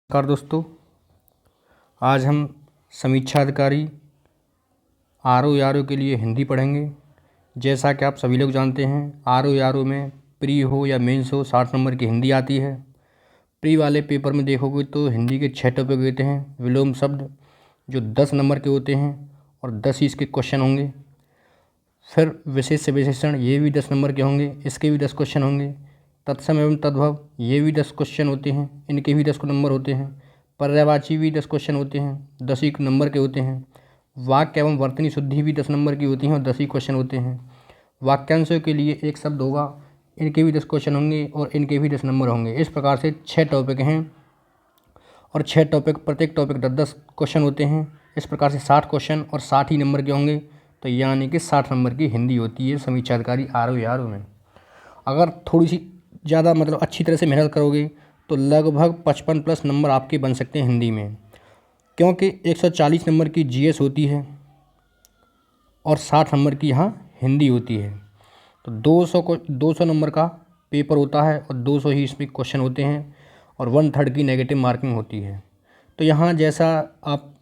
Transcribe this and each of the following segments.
नमस्कार दोस्तों, आज हम समीक्षा अधिकारी आर ओ के लिए हिंदी पढ़ेंगे। जैसा कि आप सभी लोग जानते हैं, आर ओ में प्री हो या मेंस हो 60 नंबर की हिंदी आती है। प्री वाले पेपर में देखोगे तो हिंदी के 6 टॉपिक होते हैं, विलोम शब्द जो 10 नंबर के होते हैं और 10 ही इसके क्वेश्चन होंगे। फिर विशेष से विशेषण, ये भी 10 नंबर के होंगे, इसके भी 10 क्वेश्चन होंगे। तत्सम एवं तद्भव, ये भी 10 क्वेश्चन होते हैं, इनके भी 10 नंबर होते हैं। पर्यायवाची भी 10 क्वेश्चन होते हैं, 10 ही नंबर के होते हैं। वाक्य एवं वर्तनी शुद्धि भी 10 नंबर की होती हैं और 10 ही क्वेश्चन होते हैं। वाक्यांशों के लिए एक शब्द होगा, इनके भी 10 क्वेश्चन होंगे और इनके भी 10 नंबर होंगे। इस प्रकार से 6 टॉपिक हैं और 6 टॉपिक, प्रत्येक टॉपिक 10-10 क्वेश्चन होते हैं। इस प्रकार से 60 क्वेश्चन और 60 ही नंबर के होंगे, तो यानी कि 60 नंबर की हिंदी होती है समीक्षा अधिकारी आर ओ में। अगर थोड़ी सी ज़्यादा अच्छी तरह से मेहनत करोगे तो लगभग 55+ नंबर आपके बन सकते हैं हिंदी में, क्योंकि 140 नंबर की जीएस होती है और 60 नंबर की यहाँ हिंदी होती है। तो 200 नंबर का पेपर होता है और 200 ही इसमें क्वेश्चन होते हैं और 1/3 की नेगेटिव मार्किंग होती है। तो यहाँ जैसा आप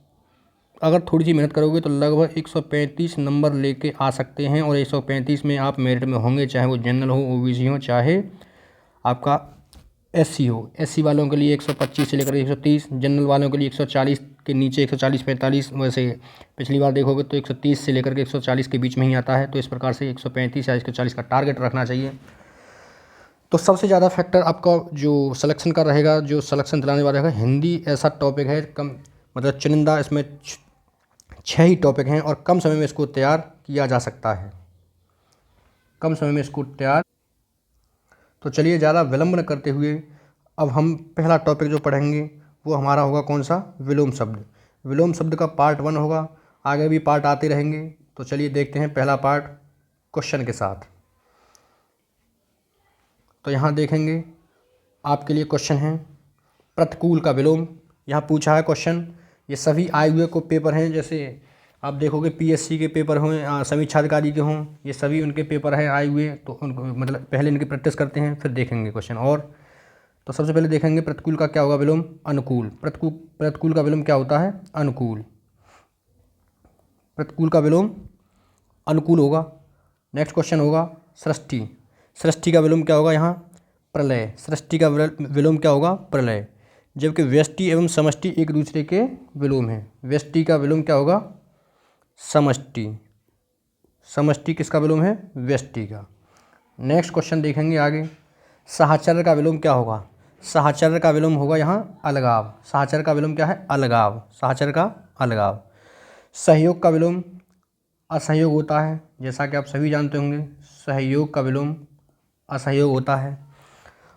अगर थोड़ी सी मेहनत करोगे तो लगभग 135 नंबर लेके आ सकते हैं और 135 में आप मेरिट में होंगे, चाहे वो जनरल हो, ओबीसी हो, चाहे आपका एससी हो। एससी वालों के लिए 125 से लेकर 130, जनरल वालों के लिए 140 के नीचे 140-45। वैसे पिछली बार देखोगे तो 130 से लेकर के 140 के बीच में ही आता है। तो इस प्रकार से 135 या 140 का टारगेट रखना चाहिए। तो सबसे ज़्यादा फैक्टर आपका जो सिलेक्शन का रहेगा, जो सिलेक्शन दिलाने वाला रहेगा, हिंदी ऐसा टॉपिक है कम चुनिंदा, इसमें 6 ही टॉपिक हैं और कम समय में इसको तैयार किया जा सकता है, कम समय में इसको तैयार। तो चलिए ज़्यादा विलंब न करते हुए अब हम पहला टॉपिक जो पढ़ेंगे वो हमारा होगा कौन सा, विलोम शब्द। विलोम शब्द का पार्ट 1 होगा, आगे भी पार्ट आते रहेंगे। तो चलिए देखते हैं पहला पार्ट क्वेश्चन के साथ। तो यहाँ देखेंगे आपके लिए क्वेश्चन है प्रतिकूल का विलोम। यहाँ पूछा है क्वेश्चन, ये सभी आए हुए को पेपर हैं, जैसे आप देखोगे पीएससी के पेपर हों, समीक्षा अधिकारी के हों, ये सभी उनके पेपर हैं आए हुए। तो उनको पहले इनकी प्रैक्टिस करते हैं, फिर देखेंगे क्वेश्चन। और तो सबसे पहले देखेंगे प्रतिकूल का क्या होगा विलोम, अनुकूल। प्रतिकूल का विलोम क्या होता है, अनुकूल। प्रतिकूल का विलोम अनुकूल होगा। नेक्स्ट क्वेश्चन होगा सृष्टि। सृष्टि का विलोम क्या होगा, यहाँ प्रलय। सृष्टि का विलोम क्या होगा, प्रलय। जबकि व्यष्टि एवं समष्टि एक दूसरे के विलोम हैं। व्यष्टि का विलोम क्या होगा, समष्टि। समष्टि किसका विलोम है, व्यष्टि का। नेक्स्ट क्वेश्चन देखेंगे आगे, साहचर्य का विलोम क्या होगा। साहचर्य का विलोम होगा यहाँ अलगाव। साहचर्य का विलोम क्या है, अलगाव। साहचर्य का अलगाव। सहयोग का विलोम असहयोग होता है, जैसा कि आप सभी जानते होंगे। सहयोग का विलोम असहयोग होता है।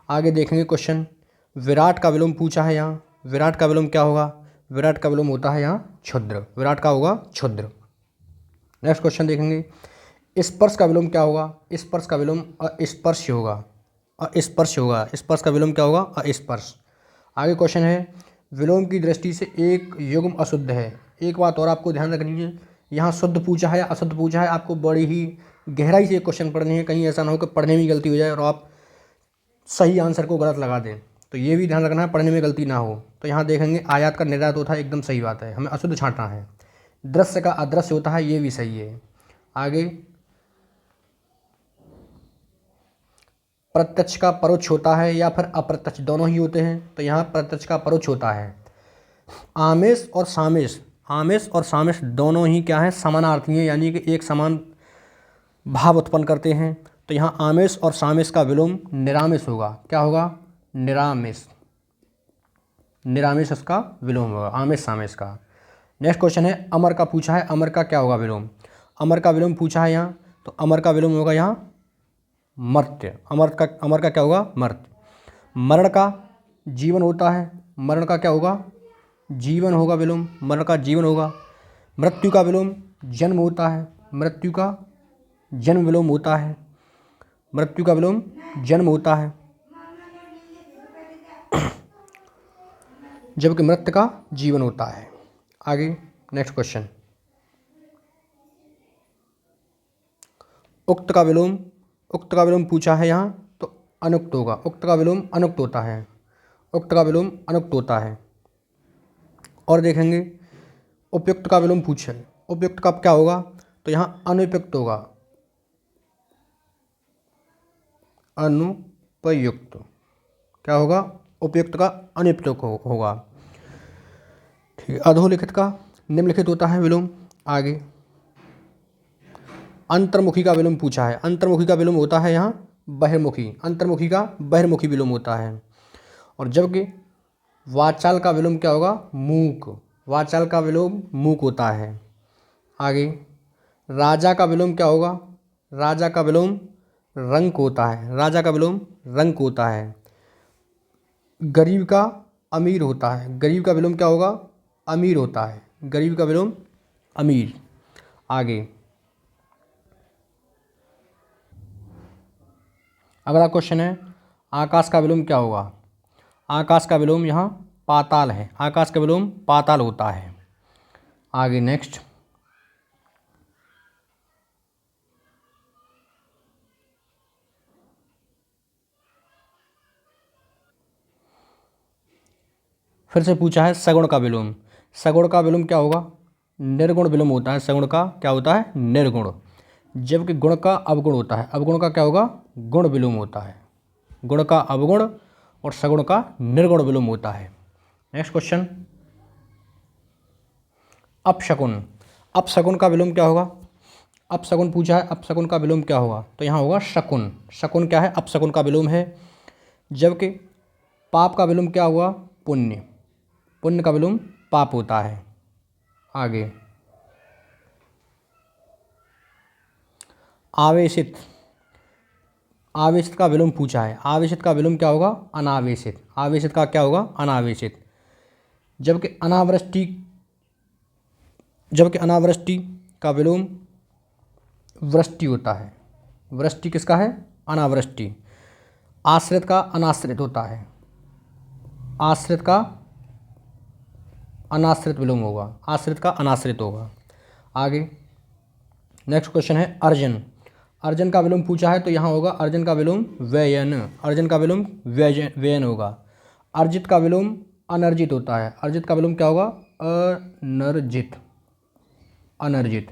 आगे देखेंगे क्वेश्चन, विराट का विलोम पूछा है यहाँ। विराट का विलोम क्या होगा, विराट का विलोम होता है यहाँ क्षुद्र। विराट का होगा क्षुद्र। नेक्स्ट क्वेश्चन देखेंगे, स्पर्श का विलोम क्या होगा। स्पर्श का विलोम अस्पर्श होगा। अस्पर्श होगा। स्पर्श का विलोम क्या होगा, अस्पर्श। आगे क्वेश्चन है, विलोम की दृष्टि से एक युग्म अशुद्ध है। एक बात और आपको ध्यान रखनी है, यहाँ शुद्ध पूछा है या अशुद्ध पूछा है, आपको बड़ी ही गहराई से क्वेश्चन पढ़नी है। कहीं ऐसा ना हो कि पढ़ने में गलती हो जाए और आप सही आंसर को गलत लगा दें। तो ये भी ध्यान रखना है, पढ़ने में गलती ना हो। तो यहाँ देखेंगे आयात का निर्यात होता है, एकदम सही बात है, हमें अशुद्ध छांटना है। दृश्य का अदृश्य होता है, ये भी सही है। आगे प्रत्यक्ष का परोक्ष होता है या फिर अप्रत्यक्ष, दोनों ही होते हैं। तो यहाँ प्रत्यक्ष का परोक्ष होता है। आमेश और सामेश, आमेश और सामेश दोनों ही क्या हैं, समानार्थी हैं, यानी कि एक समान भाव उत्पन्न करते हैं। तो यहाँ आमेश और सामेश का विलोम निरामेश होगा। क्या होगा, निरामेश। निरामेश उसका विलोम होगा, आमेश सामेश का। नेक्स्ट क्वेश्चन है, अमर का पूछा है। अमर का क्या होगा विलोम। अमर का विलोम पूछा है यहाँ, तो अमर का विलोम होगा यहाँ मर्त्य। अमर का क्या होगा, मर्त्य। मरण का जीवन होता है। मरण का क्या होगा, जीवन होगा विलोम। मरण का जीवन होगा। मृत्यु का विलोम जन्म होता है। मृत्यु का जन्म विलोम होता है। मृत्यु का विलोम जन्म होता है, जबकि मृत्यु का जीवन होता है। आगे नेक्स्ट क्वेश्चन, उक्त का विलोम। उक्त का विलोम पूछा है यहाँ, तो अनुक्त होगा। उक्त का विलोम अनुक्त होता है। उक्त का विलोम अनुक्त होता है। और देखेंगे उपयुक्त का विलोम पूछे, उपयुक्त का क्या होगा, तो यहाँ अनुपयुक्त होगा, अनुपयुक्त। क्या होगा, उपयुक्त का अनुपयुक्त होगा। ठीक है, अधोलिखित का निम्नलिखित होता है विलोम। आगे अंतर्मुखी का विलोम पूछा है, अंतर्मुखी का विलोम होता है यहाँ बहिर्मुखी, अंतर्मुखी का बहिर्मुखी विलोम होता है। और जबकि वाचाल का विलोम क्या होगा, मूक, वाचाल का विलोम मूक होता है। आगे राजा का विलोम क्या होगा, राजा का विलोम रंक होता है, राजा का विलोम रंक होता है। गरीब का अमीर होता है, गरीब का विलोम क्या होगा, अमीर होता है, गरीब का विलोम अमीर। आगे अगला क्वेश्चन है आकाश का विलोम क्या होगा, आकाश का विलोम यहाँ पाताल है, आकाश का विलोम पाताल होता है। आगे नेक्स्ट फिर से पूछा है सगुण का विलोम, सगुण का विलोम क्या होगा, निर्गुण विलोम होता है, सगुण का क्या होता है, निर्गुण। जबकि गुण का अवगुण होता है, अवगुण का क्या होगा, गुण विलोम होता है, गुण का अवगुण और सगुण का निर्गुण विलोम होता है। नेक्स्ट क्वेश्चन अपशकुन, अपशकुन का विलोम क्या होगा, अपशकुन पूछा है, अपशकुन का विलोम क्या होगा, तो यहाँ होगा शकुन, शकुन क्या है, अपशकुन का विलोम है। जबकि पाप का विलोम क्या हुआ, पुण्य, पुण्य का विलोम पाप होता है। आगे आवेशित, आवेशित का विलोम पूछा है, आवेशित का विलोम क्या होगा, अनावेशित, आवेशित का क्या होगा, अनावेशित। जबकि अनावृष्टि, जबकि अनावृष्टि का विलोम वृष्टि होता है, वृष्टि किसका है, अनावृष्टि। आश्रित का अनाश्रित होता है, आश्रित का अनाश्रित विलोम होगा, आश्रित का अनाश्रित होगा। आगे नेक्स्ट क्वेश्चन है अर्जन, अर्जन का विलोम पूछा है, तो यहाँ होगा अर्जन का विलोम व्ययन, अर्जन का विलोम व्ययन होगा। अर्जित का विलोम अनर्जित होता है, अर्जित का विलोम क्या होगा, अनर्जित, अनर्जित,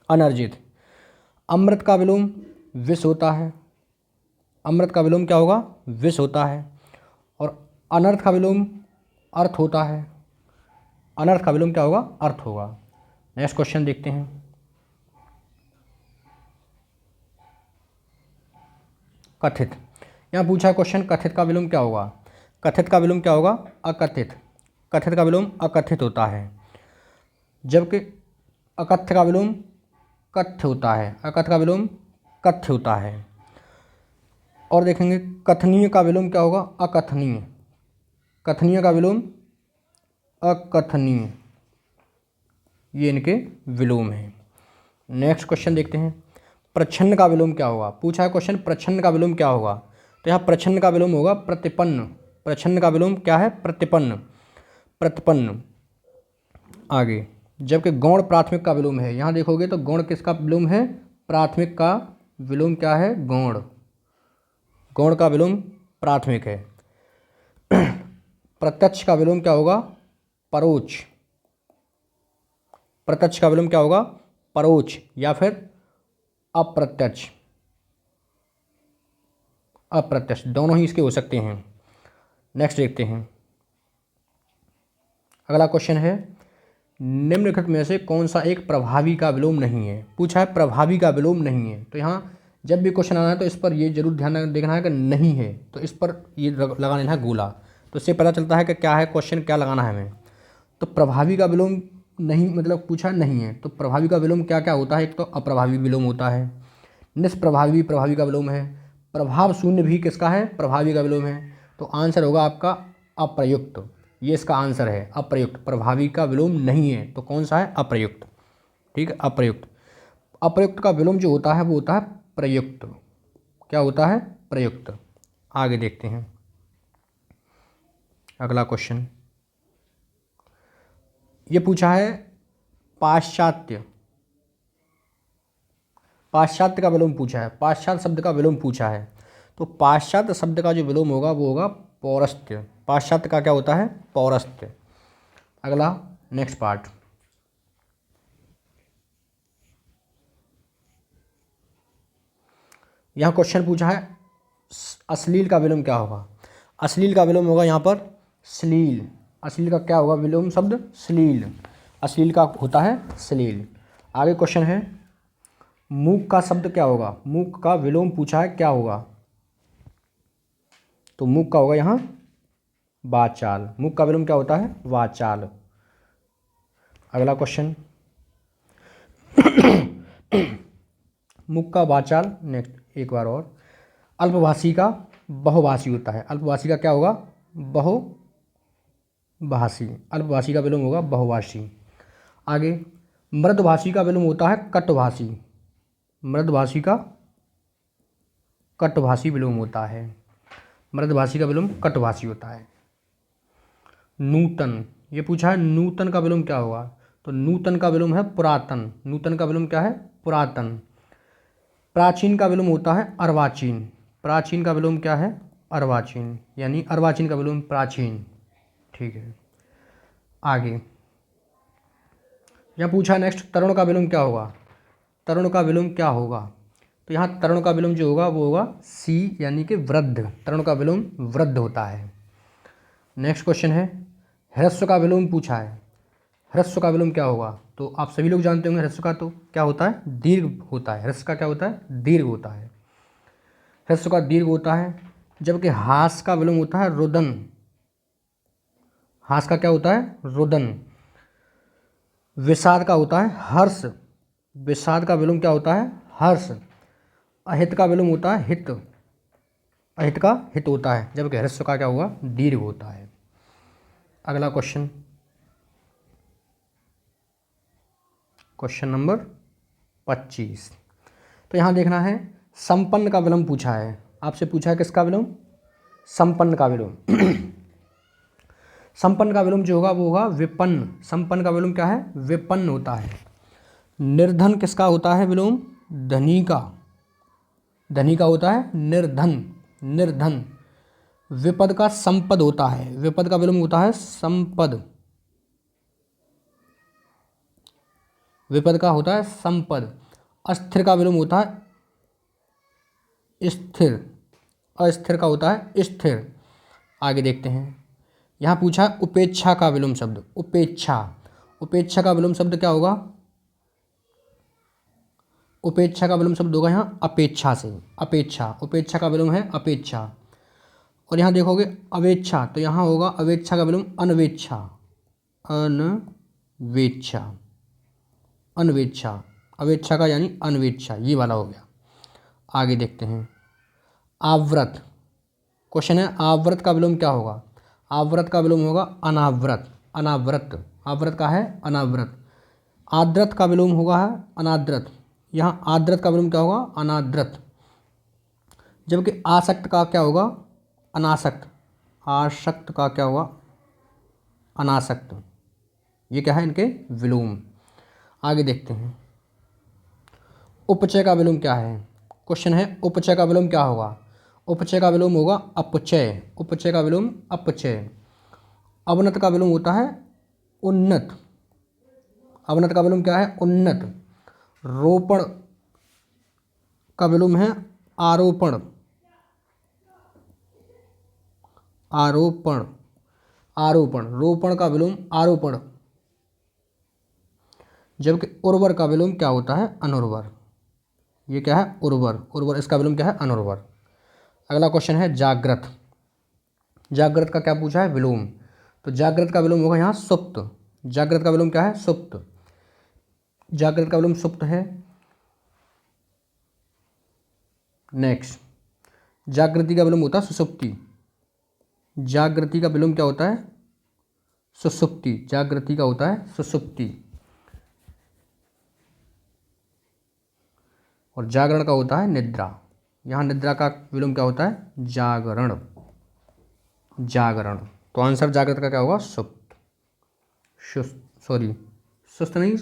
अनर्जित। अमृत का विलोम विष होता है, अमृत का विलोम क्या होगा, विष होता है। और अनर्थ का विलोम अर्थ होता है, अनर्थ का विलोम क्या होगा, अर्थ होगा। नेक्स्ट क्वेश्चन देखते हैं कथित, यहाँ पूछा है क्वेश्चन कथित का विलोम क्या होगा, कथित का विलोम क्या होगा, अकथित, कथित का विलोम अकथित होता है। जबकि अकथ्य का विलोम कथ्य होता है, अकथ्य का विलोम कथ्य होता है। और देखेंगे कथनीय का विलोम क्या होगा, अकथनीय, कथनीय का विलोम अकथनीय, ये इनके विलोम हैं। नेक्स्ट क्वेश्चन देखते हैं प्रच्छन्न का विलोम क्या होगा, पूछा है क्वेश्चन प्रच्छन्न का विलोम क्या होगा, तो यहाँ प्रच्छन्न का विलोम होगा प्रतिपन्न, प्रच्छन्न का विलोम क्या है, प्रतिपन्न, प्रतिपन्न। आगे जबकि गौण प्राथमिक का विलोम है, यहाँ देखोगे तो गौण किसका विलोम है, प्राथमिक का विलोम क्या है, गौण, गौण का विलोम प्राथमिक है। प्रत्यक्ष का विलोम क्या होगा, परोक्ष, प्रत्यक्ष का विलोम क्या होगा, परोक्ष या फिर अप्रत्यक्ष, अप्रत्यक्ष, दोनों ही इसके हो सकते हैं। नेक्स्ट देखते हैं अगला क्वेश्चन है निम्नलिखित में से कौन सा एक प्रभावी का विलोम नहीं है, पूछा है प्रभावी का विलोम नहीं है। तो यहाँ जब भी क्वेश्चन आना है तो इस पर ये जरूर ध्यान देखना है कि नहीं है, तो इस पर ये लगा लेना है गोला, तो इससे पता चलता है कि क्या है क्वेश्चन, क्या लगाना है हमें। तो प्रभावी का विलोम नहीं, मतलब पूछा नहीं है, तो प्रभावी का विलोम क्या क्या होता है, एक तो अप्रभावी विलोम होता है, निष्प्रभावी भी प्रभावी का विलोम है, प्रभाव शून्य भी किसका है, प्रभावी का विलोम है। तो आंसर होगा आपका अप्रयुक्त, ये इसका आंसर है अप्रयुक्त, प्रभावी का विलोम नहीं है, तो कौन सा है, अप्रयुक्त। ठीक है, अप्रयुक्त, अप्रयुक्त का विलोम जो होता है वो होता है प्रयुक्त, क्या होता है, प्रयुक्त। आगे देखते हैं अगला क्वेश्चन, ये पूछा है पाश्चात्य, पाश्चात्य का विलोम पूछा है, पाश्चात्य शब्द का विलोम पूछा है। तो पाश्चात्य शब्द का जो विलोम होगा वो होगा पौरस्त्य, पाश्चात्य का क्या होता है, पौरस्त्य। अगला नेक्स्ट पार्ट। यहाँ क्वेश्चन पूछा है अश्लील का विलोम क्या होगा। अश्लील का विलोम होगा यहाँ पर श्लील। अश्लील का क्या होगा विलोम शब्द? श्लील। अश्लील का होता है श्लील। आगे क्वेश्चन है मूक का शब्द क्या होगा। मूक का विलोम पूछा है क्या होगा, तो मूक का होगा यहाँ वाचाल। मूक का विलोम क्या होता है? वाचाल। अगला क्वेश्चन मूक का वाचाल। नेक्स्ट एक बार और। अल्पभाषी का बहुभाषी होता है। अल्पभाषी का क्या होगा? बहुभाषी। अल्पभाषी का विलोम होगा बहुभाषी। आगे मृदभाषी का विलोम होता है कटभाषी। मृदभाषी का कटभाषी विलोम होता है। मृदभाषी का विलोम कटभाषी होता है। नूतन, ये पूछा है नूतन का विलोम क्या होगा, तो नूतन का विलोम है पुरातन। नूतन का विलोम क्या है? पुरातन। प्राचीन का विलोम होता है अर्वाचीन। प्राचीन का विलोम क्या है? अर्वाचीन, यानी अर्वाचीन का विलोम प्राचीन। ठीक है। आगे यहाँ पूछा नेक्स्ट तरुण का विलोम क्या होगा। तरुण का विलोम क्या होगा, तो यहाँ तरुण का विलोम जो होगा वो होगा सी, यानी कि वृद्ध। तरुण का विलोम वृद्ध होता है। नेक्स्ट क्वेश्चन है ह्रस्व का विलोम पूछा है। ह्रस्व का विलोम क्या होगा, तो आप सभी लोग जानते होंगे ह्रस्व का तो क्या होता है? दीर्घ होता है। ह्रस्व का क्या होता है? दीर्घ होता है। ह्रस्व का दीर्घ होता है। जबकि हास का विलोम होता है रुदन। हास का क्या होता है? रुदन। विषाद का होता है हर्ष। विषाद का विलोम क्या होता है? हर्ष। अहित का विलोम होता है हित। अहित का हित होता है। जबकि ह्रस्व का क्या होगा? दीर्घ होता है। अगला क्वेश्चन, क्वेश्चन नंबर 25। तो यहाँ देखना है संपन्न का विलोम पूछा है। आपसे पूछा है किसका विलोम? संपन्न का विलोम। संपन्न का विलोम जो होगा वो होगा विपन्न। संपन्न का विलोम क्या है? विपन्न होता है। निर्धन किसका होता है विलोम? धनी का। धनी का होता है निर्धन। निर्धन। विपद का संपद होता है। विपद का विलोम होता है संपद। विपद का होता है संपद। अस्थिर का विलोम होता है स्थिर। अस्थिर का होता है स्थिर। आगे देखते हैं यहाँ पूछा है उपेक्षा का विलोम शब्द। उपेक्षा। उपेक्षा का विलोम शब्द क्या होगा? उपेक्षा का विलोम शब्द होगा यहाँ अपेक्षा से। अपेक्षा। उपेक्षा का विलोम है अपेक्षा। और यहाँ देखोगे अवेच्छा, तो यहाँ होगा अवेच्छा का विलोम अनवेच्छा। अनवेच्छा। अनवेच्छा। अवेच्छा का यानी अनवेच्छा, ये वाला हो गया। आगे देखते हैं आवृत। क्वेश्चन है आवृत का विलोम क्या होगा। आवृत का विलोम होगा अनावृत। अनावृत। आवृत का है अनावृत। आद्रत का विलोम होगा है अनाद्रत। यहाँ आद्रत का विलोम क्या होगा? अनाद्रत। जबकि आसक्त का क्या होगा? अनासक्त। आसक्त का क्या होगा? अनासक्त। ये क्या है इनके विलोम। आगे देखते हैं उपचय का विलोम क्या है। क्वेश्चन है उपचय का विलोम क्या होगा। उपचय का विलोम होगा अपचय। उपचय का विलोम अपचय। अवनत का विलोम होता है उन्नत। अवनत का विलोम क्या है? उन्नत। रोपण का विलोम है आरोपण। आरोपण। आरोपण। रोपण का विलोम आरोपण। जबकि उर्वर का विलोम क्या होता है? अनुर्वर। ये क्या है? उर्वर। उर्वर। इसका विलोम क्या है? अनुर्वर। अगला क्वेश्चन है जागृत। जागृत का क्या पूछा है? विलोम। तो जागृत का विलोम होगा यहाँ सुप्त। जागृत का विलोम क्या है? सुप्त। जागृत का विलोम सुप्त है। नेक्स्ट जागृति का विलोम होता है सुसुप्ति। जागृति का विलोम क्या होता है? सुसुप्ति। जागृति का होता है सुसुप्ति। और जागरण का होता है निद्रा। यहाँ निद्रा का विलोम क्या होता है? जागरण। जागरण। तो आंसर जागृत का क्या होगा? सुप्त। सॉरी सुस्त नहीं,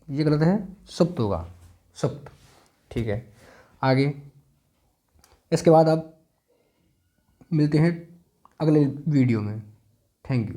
ये गलत है, सुप्त होगा। सुप्त। ठीक है। आगे इसके बाद अब मिलते हैं अगले वीडियो में। Thank you.